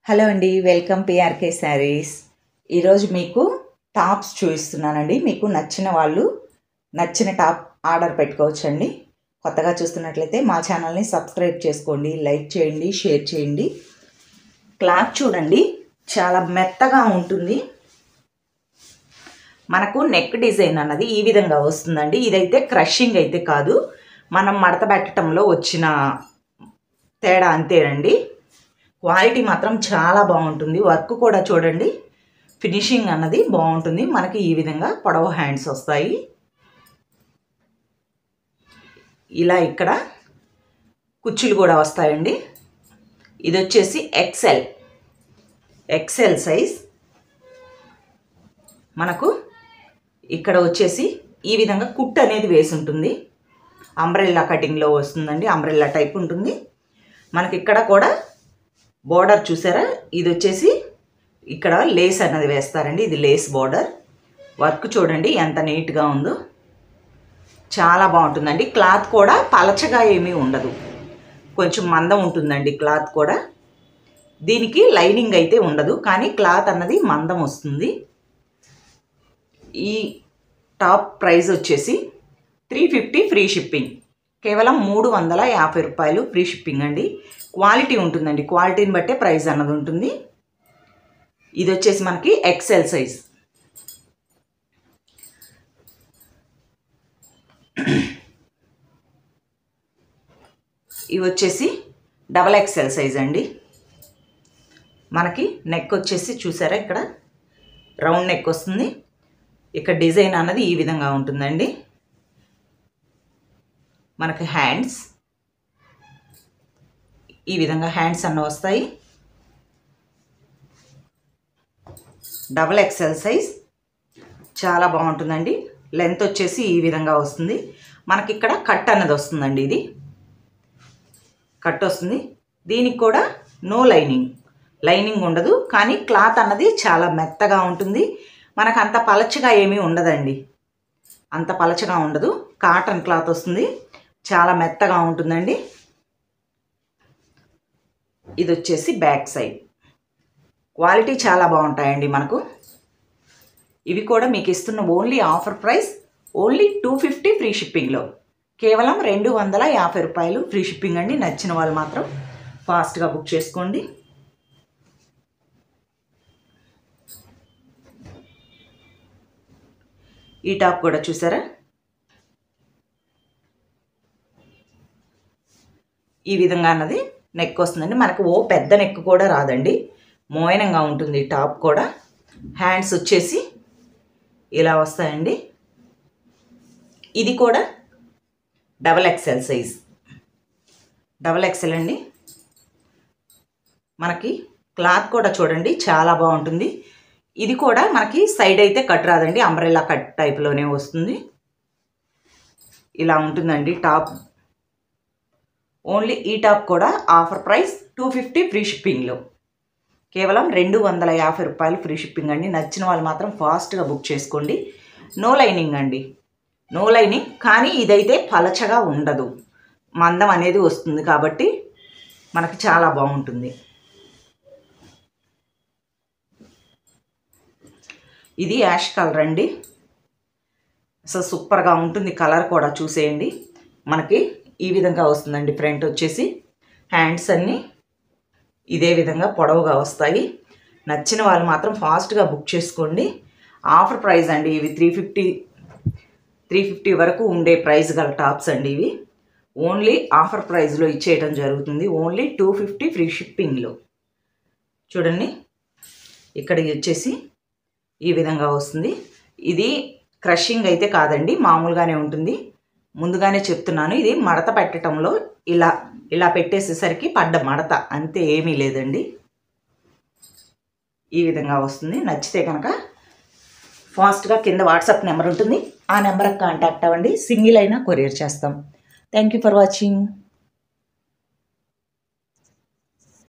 Hello అండి, welcome PRK saris. ఈరోజు మీకు టాప్స్ చూపిస్తున్నానండి. మీకు నచ్చిన వాళ్ళు నచ్చిన టాప్ ఆర్డర్ పెట్టుకోవచ్చండి. కొత్తగా చూస్తున్నట్లయితే మా ఛానల్ని సబ్స్క్రైబ్ చేసుకోండి, లైక్ చేయండి, షేర్ చేయండి. క్లాత్ చూడండి, చాలా మెత్తగా ఉంటుంది. మనకు నెక్ డిజైన్ అన్నది ఈ విధంగా వస్తుందండి. ఇదైతే క్రషింగ్ అయితే కాదు, మనం మడత పెట్టడంలో వచ్చిన తేడా అంతేనండి. క్వాలిటీ మాత్రం చాలా బాగుంటుంది. వర్క్ కూడా చూడండి, ఫినిషింగ్ అన్నది బాగుంటుంది. మనకి ఈ విధంగా పొడవు హ్యాండ్స్ వస్తాయి. ఇలా ఇక్కడ కుచ్చులు కూడా వస్తాయండి. ఇది వచ్చేసి ఎక్సెల్ సైజ్. మనకు ఇక్కడ వచ్చేసి ఈ విధంగా కుట్ అనేది వేసి ఉంటుంది. అంబ్రెల్లా కటింగ్లో వస్తుందండి, అంబ్రెల్లా టైప్ ఉంటుంది. మనకి ఇక్కడ కూడా బోర్డర్ చూసారా, ఇది వచ్చేసి ఇక్కడ లేస్ అన్నది వేస్తారండి. ఇది లేస్ బోర్డర్. వర్క్ చూడండి ఎంత నీట్గా ఉందో, చాలా బాగుంటుందండి. క్లాత్ కూడా పలచగా ఏమీ ఉండదు, కొంచెం మందం ఉంటుందండి క్లాత్ కూడా. దీనికి లైనింగ్ అయితే ఉండదు, కానీ క్లాత్ అన్నది మందం వస్తుంది. ఈ టాప్ ప్రైస్ వచ్చేసి 350 ఫ్రీ షిప్పింగ్, కేవలం 350 రూపాయలు ఫ్రీ షిప్పింగ్ అండి. క్వాలిటీ ఉంటుందండి, క్వాలిటీని బట్టే ప్రైస్ అన్నది ఉంటుంది. ఇది వచ్చేసి మనకి ఎక్సెల్ సైజ్. ఇవి వచ్చేసి డబల్ ఎక్సెల్ సైజ్ అండి. మనకి నెక్ వచ్చేసి చూసారా, ఇక్కడ రౌండ్ నెక్ వస్తుంది. ఇక్కడ డిజైన్ అన్నది ఈ విధంగా ఉంటుందండి. మనకి హ్యాండ్స్ ఈ విధంగా హ్యాండ్స్ అన్న వస్తాయి. డబల్ ఎక్సెల్ సైజ్, చాలా బాగుంటుందండి. లెంత్ వచ్చేసి ఈ విధంగా వస్తుంది. మనకి ఇక్కడ కట్ అన్నది వస్తుందండి. ఇది కట్ వస్తుంది. దీనికి కూడా నో లైనింగ్ ఉండదు, కానీ క్లాత్ అన్నది చాలా మెత్తగా ఉంటుంది. మనకు అంత పలచగా ఏమీ ఉండదండి, అంత పలచగా ఉండదు. కాటన్ క్లాత్ వస్తుంది, చాలా మెత్తగా ఉంటుందండి. ఇది వచ్చేసి బ్యాక్ సైడ్. క్వాలిటీ చాలా బాగుంటాయండి మనకు. ఇవి కూడా మీకు ఇస్తున్న only offer price, only 250 free షిప్పింగ్లో, కేవలం 250 రూపాయలు ఫ్రీ షిప్పింగ్ అండి. నచ్చిన వాళ్ళు మాత్రం ఫాస్ట్గా బుక్ చేసుకోండి. ఈ టాప్ కూడా చూసారా, ఈ విధంగా అన్నది నెక్ వస్తుందండి. మనకు పెద్ద నెక్ కూడా రాదండి, మోయనంగా ఉంటుంది. టాప్ కూడా హ్యాండ్స్ వచ్చేసి ఇలా వస్తాయండి. ఇది కూడా double XL size, double XL అండి. మనకి క్లాత్ కూడా చూడండి చాలా బాగుంటుంది. ఇది కూడా మనకి సైడ్ అయితే కట్ రాదండి, అంబ్రెల్లా కట్ టైప్లోనే వస్తుంది. ఇలా ఉంటుందండి టాప్. ఓన్లీ ఈ టాప్ కూడా ఆఫర్ ప్రైస్ 250 ఫ్రీ షిప్పింగ్లో, కేవలం 250 రూపాయలు ఫ్రీ షిప్పింగ్ అండి. నచ్చిన వాళ్ళు మాత్రం ఫాస్ట్గా బుక్ చేసుకోండి. నో లైనింగ్ అండి, నో లైనింగ్. కానీ ఇదైతే పలచగా ఉండదు, మందం అనేది వస్తుంది, కాబట్టి మనకి చాలా బాగుంటుంది. ఇది యాష్ కలర్ అండి, అసలు సూపర్గా ఉంటుంది. కలర్ కూడా చూసేయండి. మనకి ఈ విధంగా వస్తుందండి. ఫ్రంట్ వచ్చేసి హ్యాండ్స్ అన్నీ ఇదే విధంగా పొడవుగా వస్తాయి. నచ్చిన వాళ్ళు మాత్రం ఫాస్ట్గా బుక్ చేసుకోండి. ఆఫర్ ప్రైస్ అండి ఇవి. 350 వరకు ఉండే ప్రైస్ గల టాప్స్ అండి ఇవి. ఓన్లీ ఆఫర్ ప్రైస్లో ఇచ్చేయడం జరుగుతుంది, ఓన్లీ 250 ఫ్రీ షిప్పింగ్లో. చూడండి, ఇక్కడ వచ్చేసి ఈ విధంగా వస్తుంది. ఇది క్రషింగ్ అయితే కాదండి, మామూలుగానే ఉంటుంది. ముందుగానే చెప్తున్నాను, ఇది మడత పెట్టడంలో ఇలా పెట్టేసేసరికి పడ్డ మడత, అంతే, ఏమీ లేదండి. ఈ విధంగా వస్తుంది. నచ్చితే కనుక ఫాస్ట్గా కింద వాట్సాప్ నెంబర్ ఉంటుంది, ఆ నెంబర్కి కాంటాక్ట్ అవ్వండి. సింగిల్ అయినా కొరియర్ చేస్తాం. Thank you for watching.